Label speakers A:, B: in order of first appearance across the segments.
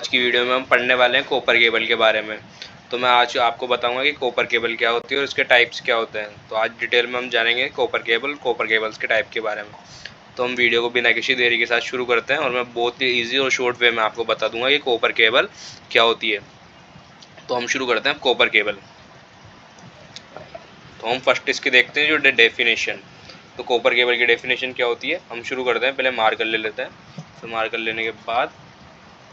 A: आज की वीडियो में हम पढ़ने वाले हैं कॉपर केबल के बारे में। तो मैं आज आपको बताऊंगा कि कॉपर केबल क्या होती है और इसके टाइप्स क्या होते हैं। तो आज डिटेल में हम जानेंगे कॉपर केबल्स के टाइप के बारे में। तो हम वीडियो को बिना किसी देरी के साथ शुरू करते हैं और मैं बहुत ही ईजी और शॉर्ट वे में आपको बता दूंगा कि कॉपर केबल क्या होती है। तो हम शुरू करते हैं कॉपर केबल। तो हम फर्स्ट इसकी देखते हैं जो डेफिनेशन। तो कॉपर केबल की डेफिनेशन क्या होती है हम शुरू करते हैं। पहले मार्कर ले लेते हैं। तो मार्कर लेने के बाद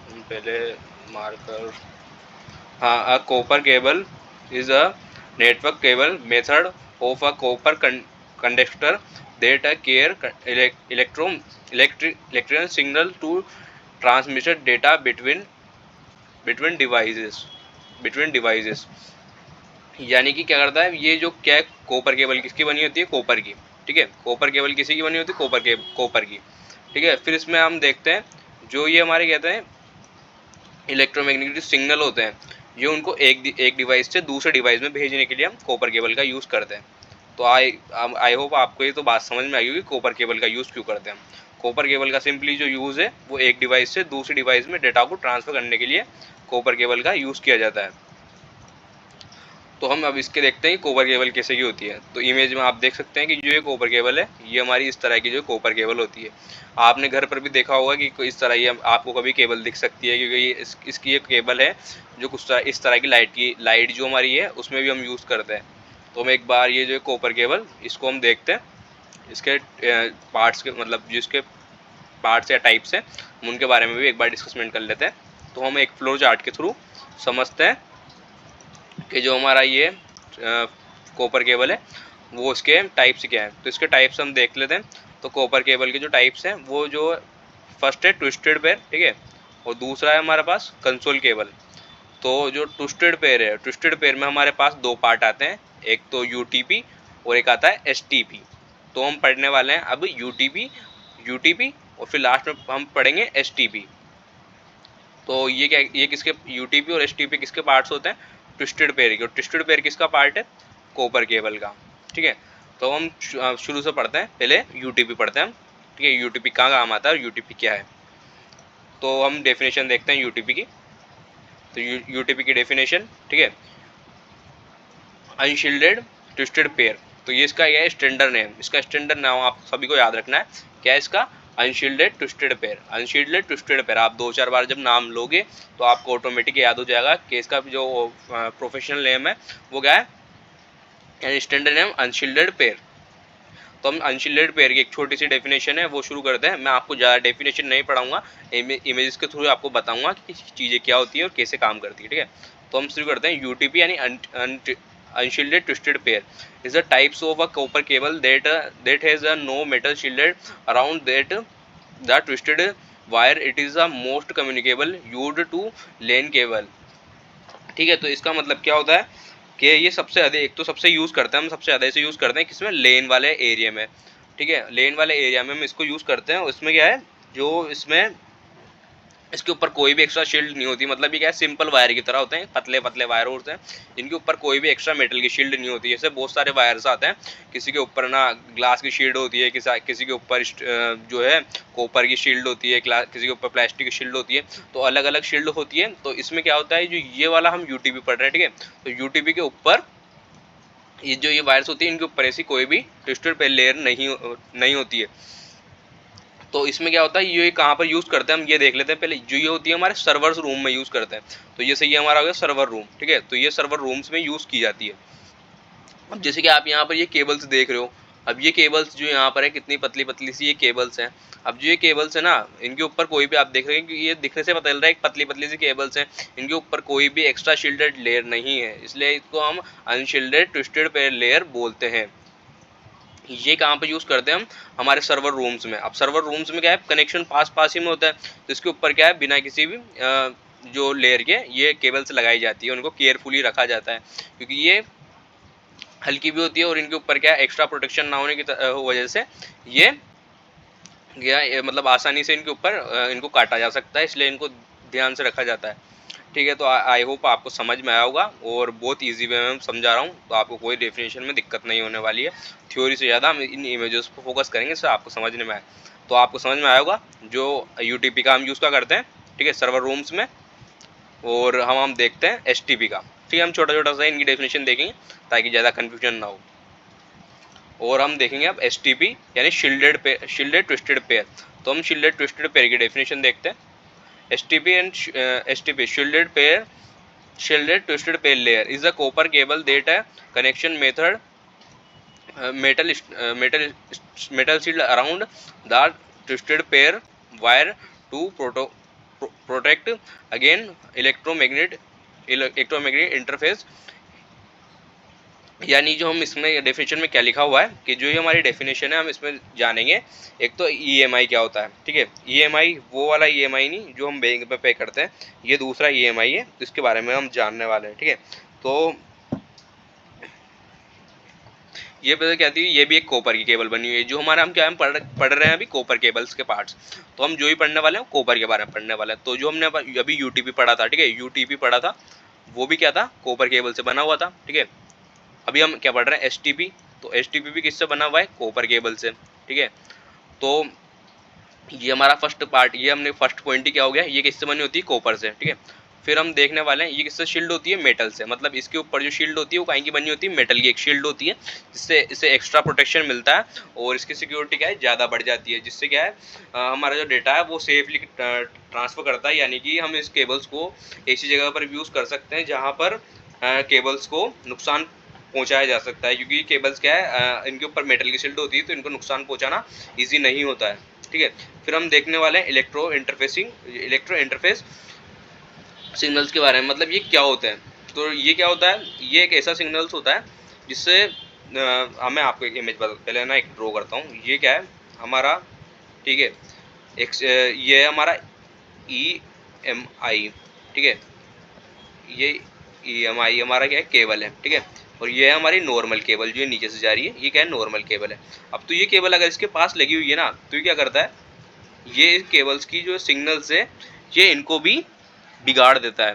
A: हम पहले मार्कर हाँ, a copper cable is a network cable method of a copper conductor that carry electrical signal to transmit data between devices। यानी कि क्या करता है ये जो क्या है, कॉपर केबल किसकी बनी होती है, कॉपर की। ठीक है, कॉपर केबल किसी की बनी होती है, कॉपर की। ठीक है, फिर इसमें हम देखते हैं जो ये हमारे कहते हैं इलेक्ट्रोमैग्नेटिक सिग्नल होते हैं, जो उनको एक डिवाइस से दूसरे डिवाइस में भेजने के लिए हम कॉपर केबल का यूज़ करते हैं। तो आई होप आपको ये तो बात समझ में आई होगी कॉपर केबल का यूज़ क्यों करते हैं हम। कॉपर केबल का सिंपली जो यूज़ है वो एक डिवाइस से दूसरी डिवाइस में डेटा को ट्रांसफ़र करने के लिए कॉपर केबल का यूज़ किया जाता है। तो हम अब इसके देखते हैं कि कॉपर केबल कैसे की होती है। तो इमेज में आप देख सकते हैं कि जो ये कॉपर केबल है ये हमारी इस तरह की जो कॉपर केबल होती है। आपने घर पर भी देखा होगा कि इस तरह ये आपको कभी केबल दिख सकती है, क्योंकि ये इसकी एक केबल है जो कुछ इस तरह की लाइट जो हमारी है उसमें भी हम यूज़ करते हैं। तो हम एक बार ये जो कॉपर केबल इसको हम देखते हैं, इसके पार्ट्स के मतलब जो इसके पार्ट्स या टाइप्स हैं हम उनके बारे में भी एक बार डिस्कसमेंट कर लेते हैं। तो हम एक फ्लो चार्ट के थ्रू समझते हैं कि जो हमारा ये कॉपर केबल है वो इसके टाइप्स क्या हैं। तो इसके टाइप्स हम देख लेते हैं। तो कॉपर केबल के जो टाइप्स हैं वो जो फर्स्ट है ट्विस्टेड पेयर, ठीक है, और दूसरा है हमारे पास कंसोल केबल। तो जो ट्विस्टेड पेयर है, ट्विस्टेड पेयर में हमारे पास दो पार्ट आते हैं, एक तो यूटीपी और एक आता है एसटीपी। तो हम पढ़ने वाले हैं अब यूटीपी और फिर लास्ट में हम पढ़ेंगे एसटीपी। तो ये क्या, ये किसके, यूटीपी और एसटीपी किसके पार्ट्स होते हैं, ट्विस्टेड पेयर के। और ट्विस्टेड पेयर किसका पार्ट है, कॉपर केबल का। ठीक है, तो हम शुरू से पढ़ते हैं, पहले यूटीपी पढ़ते हैं हम। ठीक है, यूटीपी कहाँ काम आता है और यूटीपी क्या है। तो हम डेफिनेशन देखते हैं यूटीपी की। तो यूटीपी की डेफिनेशन, ठीक है, अनशील्डेड ट्विस्टेड पेयर। तो ये इसका है स्टैंडर्ड नेम, इसका स्टैंडर्ड नाम आप सभी को याद रखना है। क्या है इसका, unshielded twisted pair. Unshielded twisted pair आप 2-4 बार जब नाम लोगे तो आपको ऑटोमेटिक याद हो जाएगा कि इसका जो प्रोफेशनल नेम है वो क्या है, स्टैंडर्ड नेम अनशील्डेड पेयर। तो हम अनशील्डेड पेयर की एक छोटी सी डेफिनेशन है वो शुरू करते हैं। मैं आपको ज़्यादा डेफिनेशन नहीं पढ़ाऊंगा, इमेजेस के थ्रू आपको बताऊंगा कि चीज़ें क्या होती है और कैसे काम करती है। ठीक है, तो हम शुरू करते हैं। यूटीपी यानी unshielded twisted pair is the types of a copper cable that has a no metal shielded around that the twisted wire. It is the most communicable used to LAN cable। ठीक है, तो इसका मतलब क्या होता है कि ये सबसे अधिक, एक तो सबसे यूज़ करते हैं हम, सबसे ज़्यादा इसे यूज़ करते हैं किसमें, लेन वाले एरिया में। ठीक है, लेन वाले एरिया में हम इसको यूज़ करते हैं। उसमें क्या है, जो इसमें इसके ऊपर कोई भी एक्स्ट्रा शील्ड नहीं होती। मतलब ये क्या है, सिंपल वायर की तरह होते हैं, पतले पतले वायर होते हैं, इनके ऊपर कोई भी एक्स्ट्रा मेटल की शील्ड नहीं होती। जैसे बहुत सारे वायर्स आते हैं, किसी के ऊपर ना ग्लास की शील्ड होती है, किसी के ऊपर जो है कॉपर की शील्ड होती है, किसी के ऊपर प्लास्टिक की शील्ड होती है। तो अलग अलग शील्ड होती है। तो इसमें क्या होता है, जो ये वाला हम यूटीपी पढ़ रहे हैं, ठीक है, तो यूटीपी के ऊपर ये जो ये वायर्स होती है इनके ऊपर ऐसी कोई भी ट्विस्टेड पेयर लेयर नहीं होती है। तो इसमें क्या होता है, ये कहाँ पर यूज़ करते हैं हम ये देख लेते हैं पहले। जो ये होती है हमारे सर्वर्स रूम में यूज़ करते हैं। तो ये सही हमारा हो गया सर्वर रूम। ठीक है, तो ये सर्वर रूम्स में यूज़ की जाती है। अब जैसे कि आप यहाँ पर ये केबल्स देख रहे हो, अब ये केबल्स जो यहाँ पर है कितनी पतली पतली सी ये केबल्स हैं। अब जो ये केबल्स है ना, इनके ऊपर कोई भी आप देख रहे हैं कि ये दिखने से पता चल रहा है पतली पतली सी केबल्स हैं, इनके ऊपर कोई भी एक्स्ट्रा शील्डेड लेयर नहीं है, इसलिए इसको हम अनशील्डेड ट्विस्टेड पेयर लेयर बोलते हैं। ये कहाँ पे यूज़ करते हैं हम, हमारे सर्वर रूम्स में। अब सर्वर रूम्स में क्या है, कनेक्शन पास ही में होता है, तो इसके ऊपर क्या है, बिना किसी भी जो लेयर के ये केबल्स लगाई जाती है, उनको केयरफुली रखा जाता है, क्योंकि ये हल्की भी होती है और इनके ऊपर क्या है, एक्स्ट्रा प्रोटेक्शन ना होने की वजह से ये मतलब आसानी से इनके ऊपर इनको काटा जा सकता है, इसलिए इनको ध्यान से रखा जाता है। ठीक है, तो आई होप आपको समझ में आया होगा और बहुत इजी वे में समझा रहा हूँ, तो आपको कोई डेफिनेशन में दिक्कत नहीं होने वाली है। थ्योरी से ज़्यादा हम इन इमेजेस पर फोकस करेंगे, इससे आपको समझने में आए। तो आपको समझ में आया होगा जो यूटीपी का हम यूज़ क्या करते हैं, ठीक है, सर्वर रूम्स में। और हम देखते हैं एसटीपी का। ठीक है, हम छोटा छोटा सा इनकी डेफिनेशन देखेंगे ताकि ज़्यादा कन्फ्यूजन ना हो। और हम देखेंगे अब एसटीपी यानी शील्डेड ट्विस्टेड पेयर। तो हम शील्डेड ट्विस्टेड पेयर की डेफिनेशन देखते हैं। STP and STP shielded twisted pair layer is a copper cable that a connection method metal shield around the twisted pair wire to protect against electromagnetic interface। यानी जो हम इसमें definition में क्या लिखा हुआ है कि जो ये हमारी डेफिनेशन है हम इसमें जानेंगे। एक तो ईएमआई क्या होता है, ठीक है, ईएमआई वो वाला ईएमआई नहीं जो हम बैंक में पे करते हैं, ये दूसरा ईएमआई है, इसके बारे में हम जानने वाले हैं। ठीक है, तो ये पता क्या थी, ये भी एक कॉपर की केबल बनी हुई है। जो हमारा हम क्या हम पढ़ रहे हैं अभी कॉपर केबल्स के पार्ट्स, तो हम जो ही पढ़ने वाले हैं कॉपर के बारे में पढ़ने वाले हैं। तो जो हमने अभी यूटीपी पढ़ा था, ठीक है, यूटीपी पढ़ा था वो भी क्या था, कॉपर केबल से बना हुआ था। ठीक है, अभी हम क्या पढ़ रहे हैं एसटीपी, तो एसटीपी भी किससे बना हुआ है, कॉपर केबल से। ठीक है, तो ये हमारा फर्स्ट पार्ट, ये हमने फर्स्ट पॉइंट ही क्या हो गया, ये किससे बनी होती है, कॉपर से। ठीक है, फिर हम देखने वाले हैं ये किससे शील्ड होती है, मेटल से। मतलब इसके ऊपर जो शील्ड होती है वो कहीं की बनी होती है, मेटल की एक शील्ड होती है, जिससे इसे एक्स्ट्रा प्रोटेक्शन मिलता है और इसकी सिक्योरिटी क्या है, ज़्यादा बढ़ जाती है, जिससे क्या है हमारा जो डेटा है वो सेफली ट्रांसफ़र करता है। यानी कि हम इस केबल्स को ऐसी जगह पर यूज़ कर सकते हैं जहाँ पर केबल्स को नुकसान पहुंचाया जा सकता है, क्योंकि केबल्स क्या है इनके ऊपर मेटल की शील्ड होती है, तो इनको नुकसान पहुंचाना ईजी नहीं होता है। ठीक है, फिर हम देखने वाले हैं इलेक्ट्रो इंटरफेस सिग्नल्स के बारे में। मतलब ये क्या होते हैं, तो ये क्या होता है, ये एक ऐसा सिग्नल्स होता है जिससे मैं आपको एक इमेज पहले ना एक ड्रॉ करता हूँ। ये क्या है हमारा, ठीक है, ये है हमारा EMI। ठीक है, ये EMI हमारा क्या है, केबल है। ठीक है, और ये है हमारी नॉर्मल केबल जो नीचे से जा रही है, ये क्या है, नॉर्मल केबल है। अब तो ये केबल अगर इसके पास लगी हुई है ना, तो ये क्या करता है, ये केबल्स की जो सिग्नल्स है ये इनको भी बिगाड़ देता है।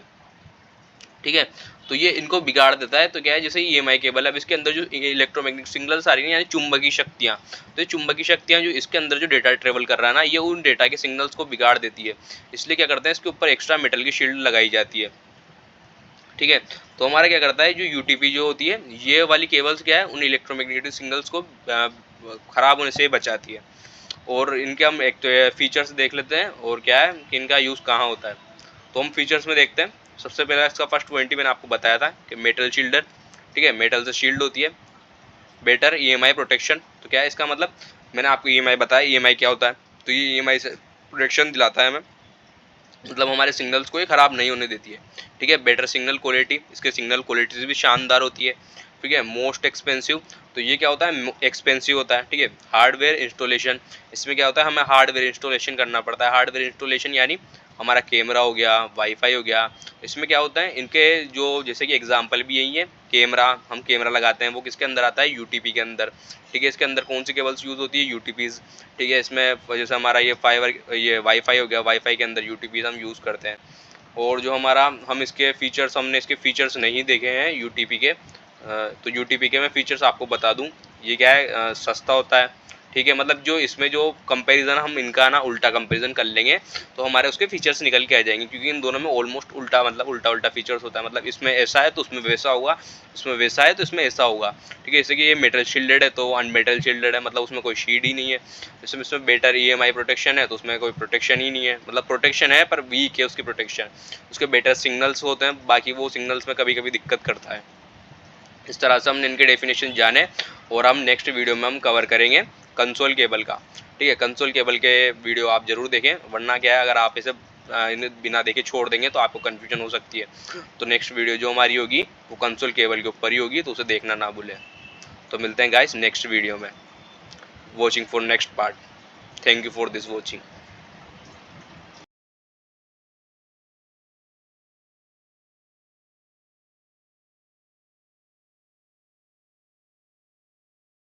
A: ठीक है, तो ये इनको बिगाड़ देता है। तो क्या है, जैसे EMI केबल है, अब इसके अंदर जो इलेक्ट्रोमैग्नेटिक सिग्नल्स आ रही हैं यानी चुंबकीय शक्तियाँ, तो ये चुंबकीय शक्तियाँ जो इसके अंदर जो डेटा ट्रेवल कर रहा है ना, ये उन डेटा के सिग्नल्स को बिगाड़ देती है। इसलिए क्या करते हैं, इसके ऊपर एक्स्ट्रा मेटल की शील्ड लगाई जाती है। ठीक है, तो हमारा क्या करता है, जो यूटीपी जो होती है, ये वाली केबल्स क्या है, उन इलेक्ट्रोमैग्नेटिक सिग्नल्स को ख़राब होने से बचाती है। और इनके हम एक तो फीचर्स देख लेते हैं और क्या है कि इनका यूज़ कहाँ होता है। तो हम फीचर्स में देखते हैं। सबसे पहला इसका फर्स्ट पॉइंट ही मैंने आपको बताया था कि मेटल शील्डर। ठीक है, मेटल से शील्ड होती है। बेटर EMI प्रोटेक्शन, तो क्या है इसका मतलब, मैंने आपको EMI बताया, EMI क्या होता है, तो ये EMI से प्रोटेक्शन दिलाता है हमें, मतलब हमारे सिग्नल्स को ये ख़राब नहीं होने देती है। ठीक है, बेटर सिग्नल क्वालिटी, इसके सिग्नल क्वालिटी भी शानदार होती है। ठीक है, मोस्ट एक्सपेंसिव, तो ये क्या होता है, एक्सपेंसिव होता है। ठीक है, हार्डवेयर इंस्टॉलेशन, इसमें क्या होता है, हमें हार्डवेयर इंस्टॉलेशन करना पड़ता है। हार्डवेयर इंस्टॉलेशन यानी हमारा कैमरा हो गया, वाईफाई हो गया, इसमें क्या होता है, इनके जो जैसे कि एग्जांपल भी यही है, कैमरा, हम कैमरा लगाते हैं वो किसके अंदर आता है, यूटीपी के अंदर। ठीक है, इसके अंदर कौन सी केबल्स यूज़ होती है, यूटीपीज़। ठीक है, इसमें जैसे हमारा ये वाईफाई हो गया, वाईफाई के अंदर यूटीपीज़ हम यूज़ करते हैं। और जो हमारा हमने इसके फीचर्स नहीं देखे हैं यूटीपी के, तो यूटीपी के मैं फीचर्स आपको बता दूं। ये क्या है, सस्ता होता है। ठीक है, मतलब जो इसमें जो कंपैरिजन हम इनका ना उल्टा कंपैरिजन कर लेंगे तो हमारे उसके फीचर्स निकल के आ जाएंगे, क्योंकि इन दोनों में ऑलमोस्ट उल्टा, मतलब उल्टा फीचर्स होता है। मतलब इसमें ऐसा है तो उसमें वैसा होगा, इसमें वैसा है तो इसमें ऐसा होगा। ठीक है, जैसे कि ये मेटल शील्डेड है तो अनमेटल शील्डेड है, मतलब उसमें कोई शील्ड ही नहीं है। इसमें बेटर EMI प्रोटेक्शन है तो उसमें कोई प्रोटेक्शन ही नहीं है, मतलब प्रोटेक्शन है पर वीक है उसकी प्रोटेक्शन। उसके बेटर सिग्नल्स होते हैं, बाकी वो सिग्नल्स में कभी कभी दिक्कत करता है। इस तरह से हमने इनके डेफिनेशन जाने और हम नेक्स्ट वीडियो में हम कवर करेंगे कंसोल केबल का। ठीक है, कंसोल केबल के वीडियो आप ज़रूर देखें, वरना क्या है, अगर आप इसे इन्हें बिना देखे छोड़ देंगे तो आपको कन्फ्यूजन हो सकती है। तो नेक्स्ट वीडियो जो हमारी होगी वो कंसोल केबल के ऊपर ही होगी, तो उसे देखना ना भूलें। तो मिलते हैं गाइस नेक्स्ट वीडियो में। Watching for next part. Thank you for this watching.